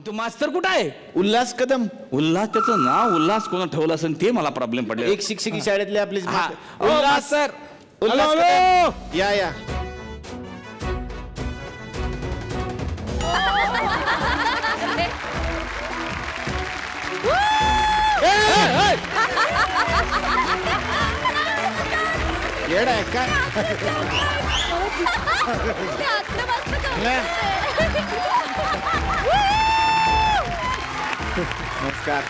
तो मास्तर कुठं आहे? उल्हास कदम. उल्हास, त्याचं नाव उल्हास कोण ठेवलं असेल ते मला प्रॉब्लेम पडले. एक शिक्षकी शाळेतले आपले उल्हास सर. उल्हास कदम. या येड आहे काय? नमस्कार.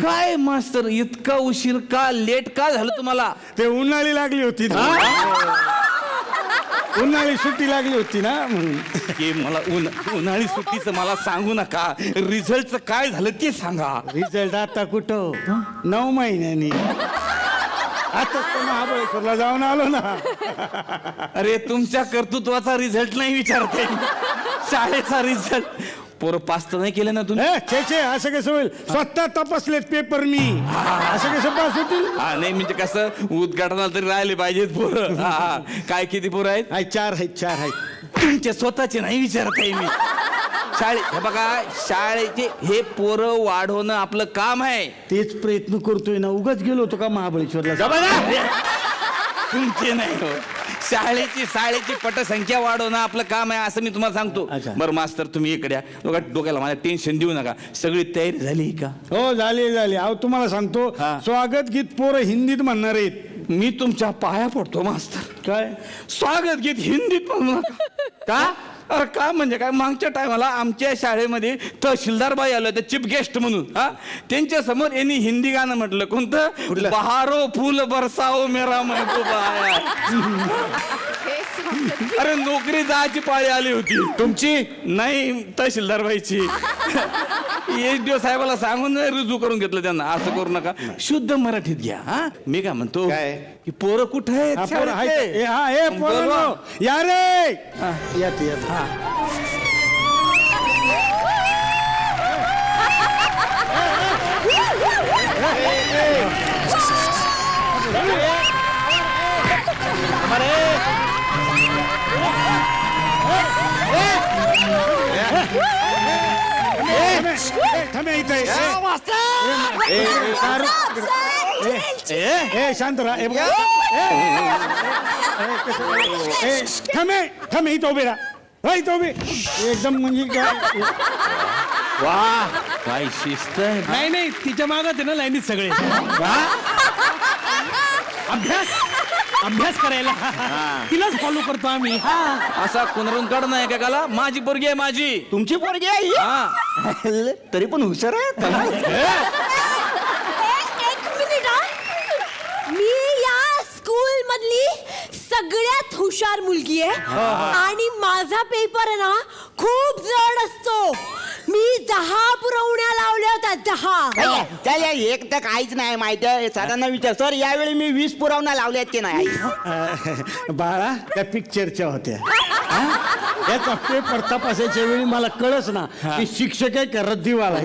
काय मास्तर इतका उशीर का, लेट का झालं तुम्हाला? ते उन्हाळी लागली होती ना, उन्हाळी सुट्टी लागली होती ना म्हणून. की मला उन्हाळी सुट्टीचं मला सांगू नका, रिझल्टचं काय झालं ते सांगा. रिझल्ट आता कुठं 9 महिन्यांनी. आताच तर महाबळेश्वरला जाऊन आलो ना. अरे तुमच्या कर्तृत्वाचा रिझल्ट नाही विचारते, शाळेचा रिझल्ट. पोरं पास तर नाही केलं ना तुम्ही? छे असं कसं होईल? स्वतः तपासलेत पेपर मी. असं कसं पास होतील? हा नाही म्हणजे कसं, उद्घाटनाला तरी राहिले पाहिजेत पोरं. हा काय किती पोरं आहेत? 4 आहेत. तुमचे स्वतःचे नाही विचारत आहे मी. हे बघा, शाळेचे हे पोरं वाढवणं आपलं काम आहे. तेच प्रयत्न करतोय ना. उगाच गेलो होतो का महाबळेश्वरला? तुमचे नाही हो, शाळेची पटसंख्या वाढवणं आपलं काम आहे असं मी तुम्हाला सांगतो. बरं मास्तर तुम्ही इकडे या. डोक्याला माझ्या टेन्शन देऊ नका. सगळी तयारी झाली का? हो झाली. अहो तुम्हाला सांगतो, स्वागत गीत पोरं हिंदीत म्हणणार आहेत. मी तुमच्या पाया पडतो मास्तर. काय स्वागत गीत हिंदीत म्हणू नका. का? अरे का म्हणजे काय, मागच्या टायमाला आमच्या शाळेमध्ये तहसीलदार बाई आलं, चीफ गेस्ट म्हणून. हा त्यांच्या समोर यांनी हिंदी गाणं म्हटलं. कोणतं? बहारो फूल बरसाओ मेरा महबूबा आया. अरे नोकरी जायची पाळी आली होती. तुमची नाही, तहसीलदार बाईची. SDO साहेबाला सांगून रुजू करून घेतलं त्यांना. असं करू नका, शुद्ध मराठीत घ्या. हा मी काय म्हणतो, की पोरं कुठे आहेत? या रे. येत शांत राहा. थांबे इथं उभे राहा. इथं उभे एकदम म्हणजे काय. वा काय शिस्त. नाही तिच्या मागत आहे ना लाईनीत सगळे. अभ्यास करायला तिलाच फॉलो करतो आम्ही. असा कुणारून काढ नाही का काला. माझी पोरगी आहे, माझी. तुमची पोरगी आहे? तरी पण हुशार आहे. मी या स्कूल मधली सगळ्यात हुशार मुलगी आहे आणि माझा पेपर आहे ना खूप जड असतो. मी 10 पुरवण्या लावल्या होत्या. 10. एक तर काहीच नाही माहिती आहे. सरांना विचार सर, यावेळी मी 20 पुरवण्या लावल्यात की नाही. बाळा त्या पिक्चरच्या होत्या. याचा पेपर तपासायच्या वेळी मला कळच ना की शिक्षक आहे का रद्दीवाला.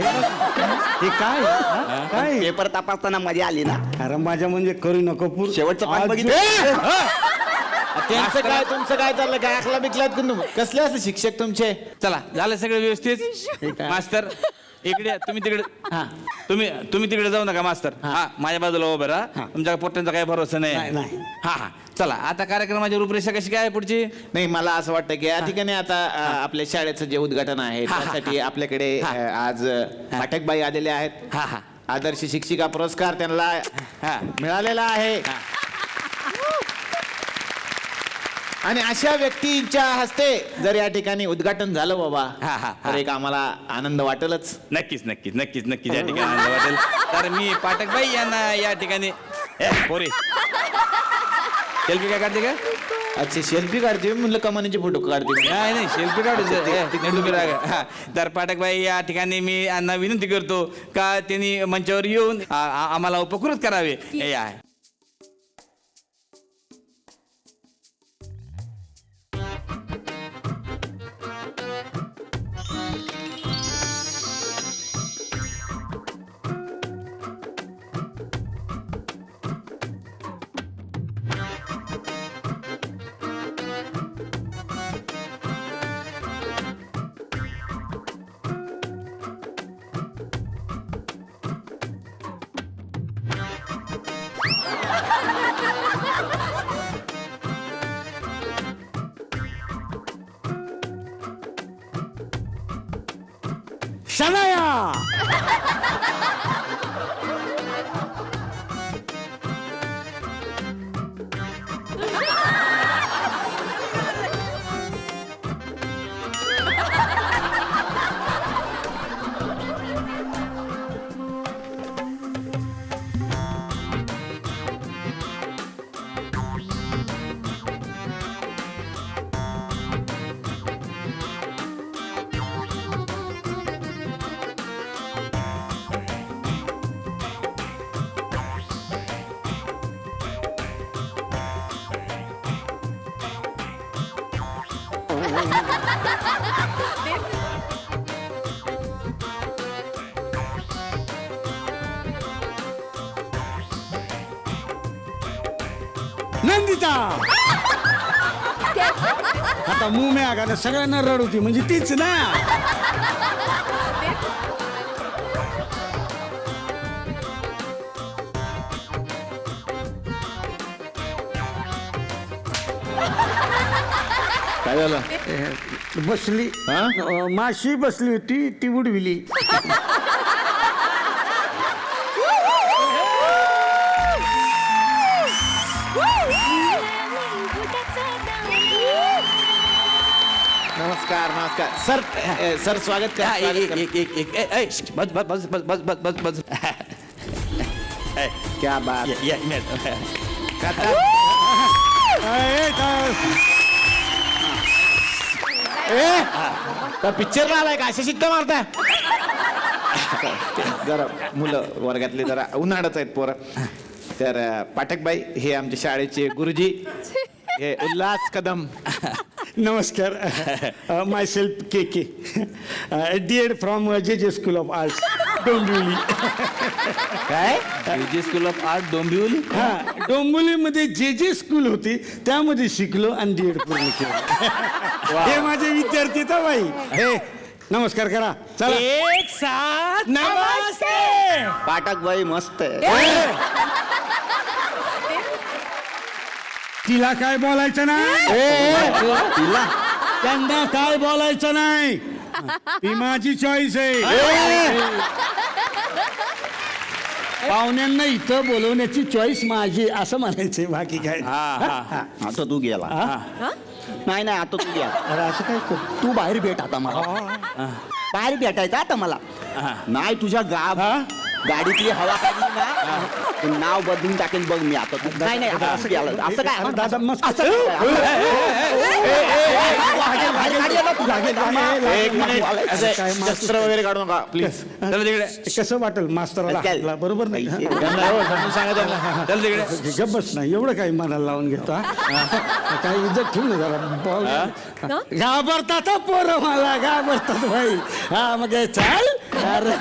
हे काय पेपर तपासताना मजा आली ना. अरे माझ्या म्हणजे करू नको. शेवटचं पान बघितलं. त्यांचं काय तुमचं काय चाललं? काय आखला बिकलात कसले असं शिक्षक तुमचे? चला झालं सगळं व्यवस्थित. मास्तर इकडे, तुम्ही तिकडे. तुम्ही तिकडे जाऊ नका मास्तर. हा माझ्या बाजूला उभं राहा. तुमच्या पोट्यांचा काही भरोसा नाही. हा चला आता कार्यक्रमाची रूपरेषा कशी काय पुढची? नाही मला असं वाटतं की या ठिकाणी आता आपल्या शाळेचं जे उद्घाटन आहे त्यासाठी आपल्याकडे आज पाठकबाई आलेले आहेत. आदर्श शिक्षिका पुरस्कार त्यांना मिळालेला आहे. आणि अशा व्यक्तींच्या हस्ते जर या ठिकाणी उद्घाटन झालं बाबा, तर एक आम्हाला आनंद वाटेलच. नक्कीच या ठिकाणी आनंद वाटेल. तर मी पाठकबाई यांना या ठिकाणी पोरे सेल्फी काय काढते का? अच्छा सेल्फी काढते म्हणलं, कमानीचे फोटो काढते. नाही सेल्फी काढू. तर पाठकबाई या ठिकाणी मी यांना विनंती करतो का त्यांनी मंचावर येऊन आम्हाला उपकृत करावे. शनाया. नंदिता. आता मुंह में आगा ना सगळ्यांना रड होती म्हणजे तीच ना. काय झालं? बसली हा? माशी बसली होती ती उडविली. नमस्कार नमस्कार सर. सर स्वागत करा, स्वागत करा. बस बस बस बस बस बस बस बस क्या बात. पिक्चरला आलाय का अशा शिट्ट्या मारताय? जरा मुलं वर्गातले जरा उन्हाळ्याच आहेत पोरं. तर पाठकबाई हे आमच्या शाळेचे गुरुजी हे उल्हास कदम. नमस्कार. Myself K K DEd from J school of arts Dombivli. काय स्कूल ऑफ आर्ट डोंबिवली. हा डोंबिवलीमध्ये जे स्कूल होती त्यामध्ये शिकलो आणि डीएड पूर्ण केलं. हे माझे विद्यार्थी तर बाई. हे नमस्कार करा चला. एक साथ नमस्ते. पाठकबाई मस्त आहे. तिला काय बोलायचं नाही. तिला त्यांना काय बोलायचं नाही. ती माझी चॉईस आहे. पाहुण्यांना इथं बोलवण्याची चॉईस माझी असं म्हणायचंय बाकी काय. आता तू गेला. नाही नाही आता तू गेला. अरे असं काय कर. तू बाहेर भेट आता मला. बाहेर भेटायचं आता मला. नाही तुझ्या गाडीतली हवा काढली ना ते नाव बदलून टाकेल बघ मी आता. तू नाही नाही आता असं गेलं. असं काय दादा मस्त. असं काय? एक मिनिट असं शस्त्र वगैरे काढू नका प्लीज. चल तिकडे कसं वाटेल मास्तराला काय? हाकला, बरोबर नाही. त्यांना हो, समजून सांगा त्यांना. चल तिकडे. गप बस नाही एवढं काही मनाला लावून घेतो. काय इज्जत ठेवू ना जरा. घाबरतात पोरं मला घाबरतात भाई. हा मग चाल. अरे